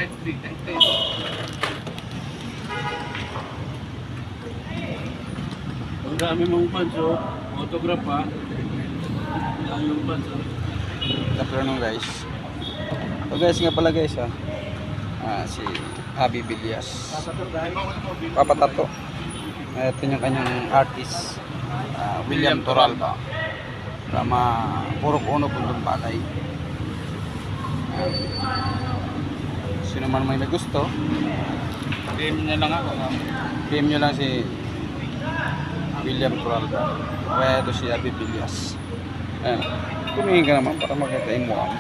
Times 3, times 10. Ang dami mong fans, oh. Autograph, ha? Ang dami mong fans, oh. Afternoon guys. So guys nga pala guys ha. Si Abby Villas. Papatato. Ito yung kanyang artist. William Toralba. Rama Purok Uno Bundong Bagay. Sino man may nagusto, PM niya lang ako, ha? PM nyo lang si William Toralba. Kaya ito si Abby Villas. Ayan. Tumingin ka naman para makita yung mukha mo.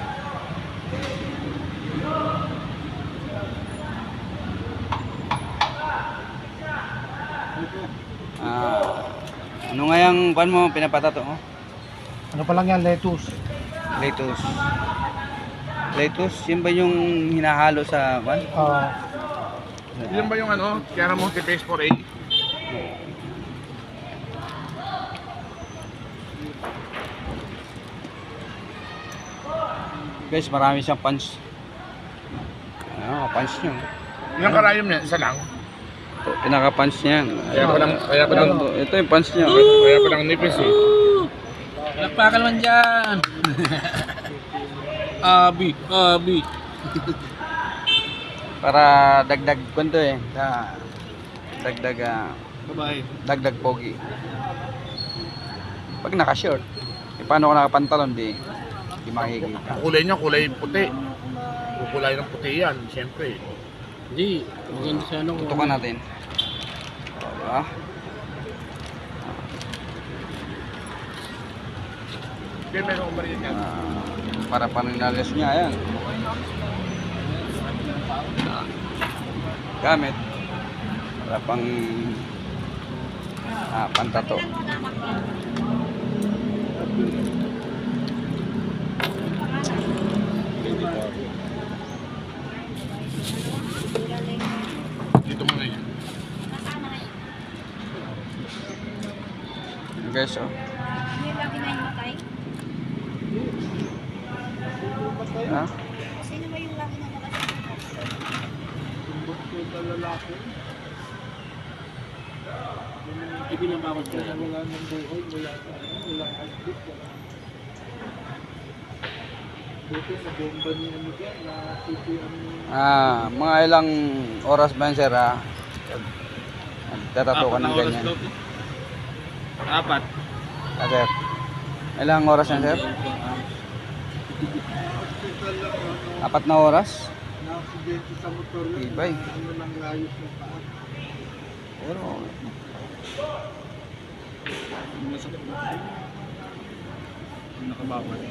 Ano nga yung pan mo pinapatato mo? Ano pa lang yan, lettuce. Lettuce. Lettuce, yun ba yung hinahalo sa pan? Ilan ba yung ano? Kaya mo tipes for 8? Guys, marami siyang punch. Punch niya. Ilang karayom niya? Isa lang? Ito, pinaka-punch niya. Kaya pa lang. Ito yung punch niya. Kaya pa lang nipis, eh. Nagpakal man dyan! Abi. Para dagdag kwento eh. Dagdag Babae. dagdag pogi. Pag naka-short, paano ko nakapantalon di makikita. Kulay niya, kulay puti. Kulay ng puti yan, siyempre. Hindi, maganda sa ano. Tutukan natin. Diba? Meron ko ba rin yan? Para paninalis niya, ayan. Gamit. Para pang pantato. Dito mo na yan. Guys, oh. Ha? Sino ba yung lagi na nakasama? Ibinabawat ko na wala ng buhay, wala agdip. Buti sa bomba niya ano dyan, na CPM. Mga ilang oras ba yan, sir? Nagtatato ka ng ganyan. 4. Sir. Ilang oras yan, sir? 4 na oras? Na-aksidente sa motor yun. Ibay. Ano lang layos ng paa. Pero, Masakit ba? Nakababad.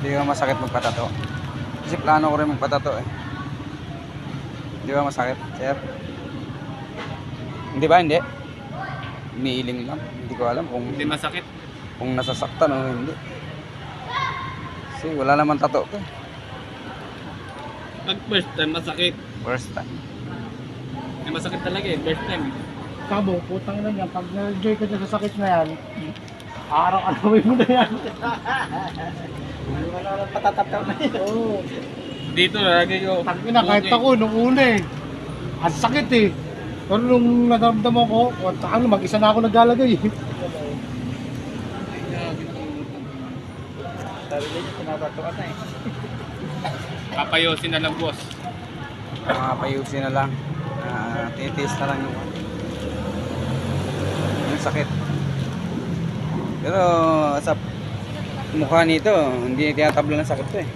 hindi ba masakit magpatato? Kasi plano ko rin magpatato eh. Hindi ba masakit, sir? Hindi ba? Hindi? Iniiling lang. Hindi ko alam Hindi masakit. kung nasasaktan o hindi. Kasi wala naman tato ko. Pag first time, masakit. First time. May masakit talaga eh, first time. Kabo, putang ina yan. Pag na-enjoy ka dyan sa sakit na yan, araw-arawin mo na yan. Wala lang patatataw na yan. Oo. Dito lagi ko. Tangina, kahit ako, nung una eh. Ang sakit eh. Pero nung nadamdaman ko, ano, mag-isa na ako naglalagay eh. Sarili niyo tinatatuan na eh. Papayosin na lang, boss. Payusin na lang. Titiis na lang yung sakit. Pero sa mukha nito, hindi tinatabla ng sakit to eh.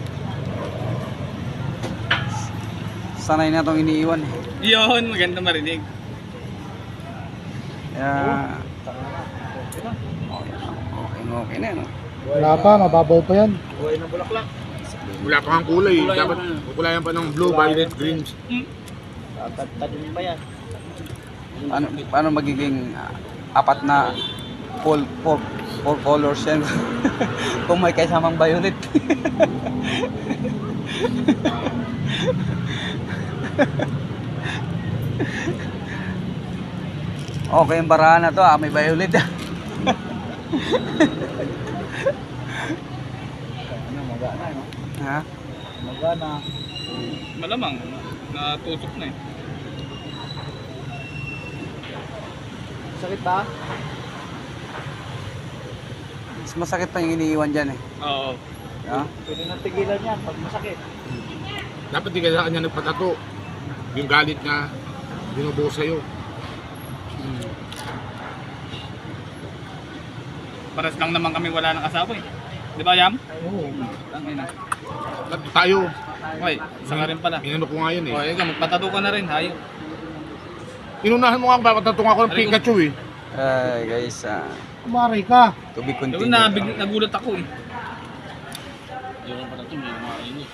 Sanay na itong iniiwan eh. Yun, maganda marinig. Kaya, okay na no? Wala pa, mababaw pa yan. Wala pa kang kulay. Dapat kulayan pa ng blue, violet, green. Tadin pa yan. Paano magiging apat na full colors yan kung may kasamang violet? Okay yung barahan na to, may violet. Magana, no? Ha? Magana. Malamang, natutok na eh. Sakit ba? Mas masakit pa yung iniiwan dyan eh. Oo. Ha? Pwede nang tigilan yan pag masakit. Dapat di ka sa kanya nagpatato. Yung galit na binubuo sa'yo. Paras lang naman kami wala ng asawa eh. Di ba, Yam? Oo. Tangina. Tayo, Okay, isa ka rin pala. inano ko nga yun eh. O, ikaw, magpatato ka na rin, hayo. Inunahan mo nga ang papatato nga ako ng Pikachu eh. Ay guys, Kumari ka. to be Yung continued. nagulat ako eh. Yung pala ito, may kumain eh.